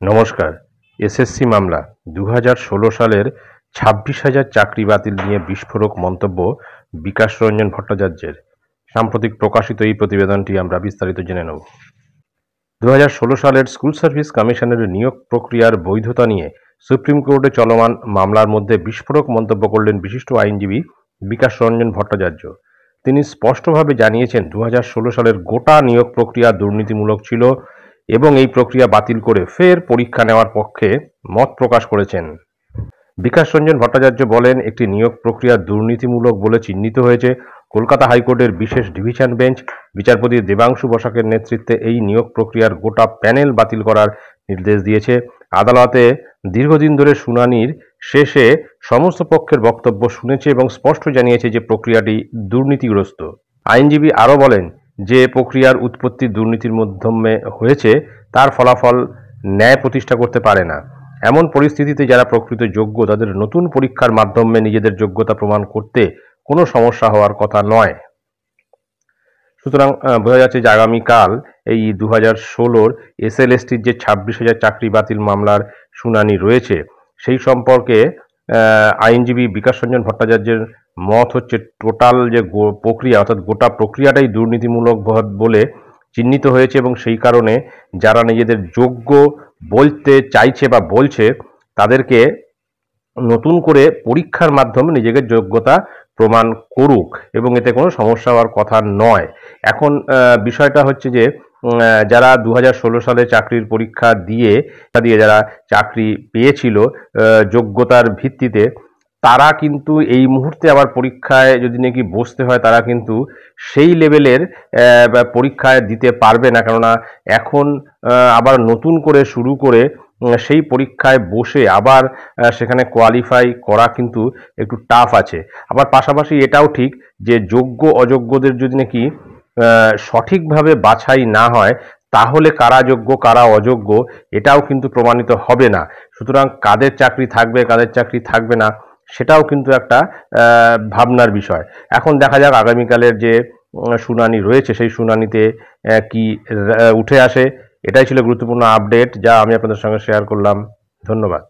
নমস্কার। এসএসসি মামলা 2016 সালের 26,000 চাকরি বাতিল নিয়ে বিস্ফোরক মন্তব্য বিকাশ রঞ্জন ভট্টাচার্যের। সাম্প্রতিক প্রকাশিত এই প্রতিবেদনটি আমরা বিস্তারিত জেনে নেব। 2016 সালের স্কুল সার্ভিস কমিশনের নিয়োগ প্রক্রিয়ার বৈধতা নিয়ে সুপ্রিম কোর্টে চলমান মামলার মধ্যে বিস্ফোরক মন্তব্য করলেন বিশিষ্ট আইনজীবী বিকাশ রঞ্জন ভট্টাচার্য। তিনি স্পষ্টভাবে জানিয়েছেন 2016 সালের গোটা নিয়োগ প্রক্রিয়া দুর্নীতিমূলক ছিল এবং এই প্রক্রিয়া বাতিল করে ফের পরীক্ষা নেওয়ার পক্ষে মত প্রকাশ করেছেন। বিকাশ রঞ্জন ভট্টাচার্য বলেন, একটি নিয়োগ প্রক্রিয়া দুর্নীতিমূলক বলে চিহ্নিত হয়েছে। কলকাতা হাইকোর্টের বিশেষ ডিভিশন বেঞ্চ বিচারপতি দেবাংশু বসাকের নেতৃত্বে এই নিয়োগ প্রক্রিয়ার গোটা প্যানেল বাতিল করার নির্দেশ দিয়েছে। আদালতে দীর্ঘদিন ধরে শুনানির শেষে সমস্ত পক্ষের বক্তব্য শুনেছে এবং স্পষ্ট জানিয়েছে যে প্রক্রিয়াটি দুর্নীতিগ্রস্ত। আইনজীবী আরও বলেন যে প্রক্রিয়ার উৎপত্তি দুর্নীতির মাধ্যমে হয়েছে, তার ফলাফল ন্যায় প্রতিষ্ঠা করতে পারে না। এমন পরিস্থিতিতে যারা প্রকৃত যোগ্য তাদের নতুন পরীক্ষার মাধ্যমে নিজেদের যোগ্যতা প্রমাণ করতে কোনো সমস্যা হওয়ার কথা নয়। সুতরাং বোঝা যাচ্ছে যে আগামীকাল এই 2016 এসএলএসটির যে 26,000 চাকরি বাতিল মামলার শুনানি রয়েছে, সেই সম্পর্কে আইনজীবী বিকাশ রঞ্জন ভট্টাচার্যের মত হচ্ছে টোটাল যে প্রক্রিয়া অর্থাৎ গোটা প্রক্রিয়াটাই দুর্নীতিমূলক বলে চিহ্নিত হয়েছে এবং সেই কারণে যারা নিজেদের যোগ্য বলতে চাইছে বা বলছে তাদেরকে নতুন করে পরীক্ষার মাধ্যমে নিজেদের যোগ্যতা প্রমাণ করুক এবং এতে কোনো সমস্যা হওয়ার কথা নয়। এখন বিষয়টা হচ্ছে যে যারা 2016 সালে চাকরির পরীক্ষা দিয়ে যারা চাকরি পেয়েছিল যোগ্যতার ভিত্তিতে, তারা কিন্তু এই মুহূর্তে আবার পরীক্ষায় যদি নাকি বসতে হয় তারা কিন্তু সেই লেভেলের পরীক্ষায় দিতে পারবে না, কেননা এখন আবার নতুন করে শুরু করে সেই পরীক্ষায় বসে আবার সেখানে কোয়ালিফাই করা কিন্তু একটু টাফ আছে। আবার পাশাপাশি এটাও ঠিক যে যোগ্য অযোগ্যদের যদি নাকি সঠিকভাবে বাছাই না হয় তাহলে কারা যোগ্য কারা অযোগ্য এটাও কিন্তু প্রমাণিত হবে না। সুতরাং কাদের চাকরি থাকবে কাদের চাকরি থাকবে না সেটাও কিন্তু একটা ভাবনার বিষয়। এখন দেখা যাক আগামীকালের যে শুনানি রয়েছে সেই শুনানিতে কি উঠে আসে। এটাই ছিল গুরুত্বপূর্ণ আপডেট যা আমি আপনাদের সঙ্গে শেয়ার করলাম। ধন্যবাদ।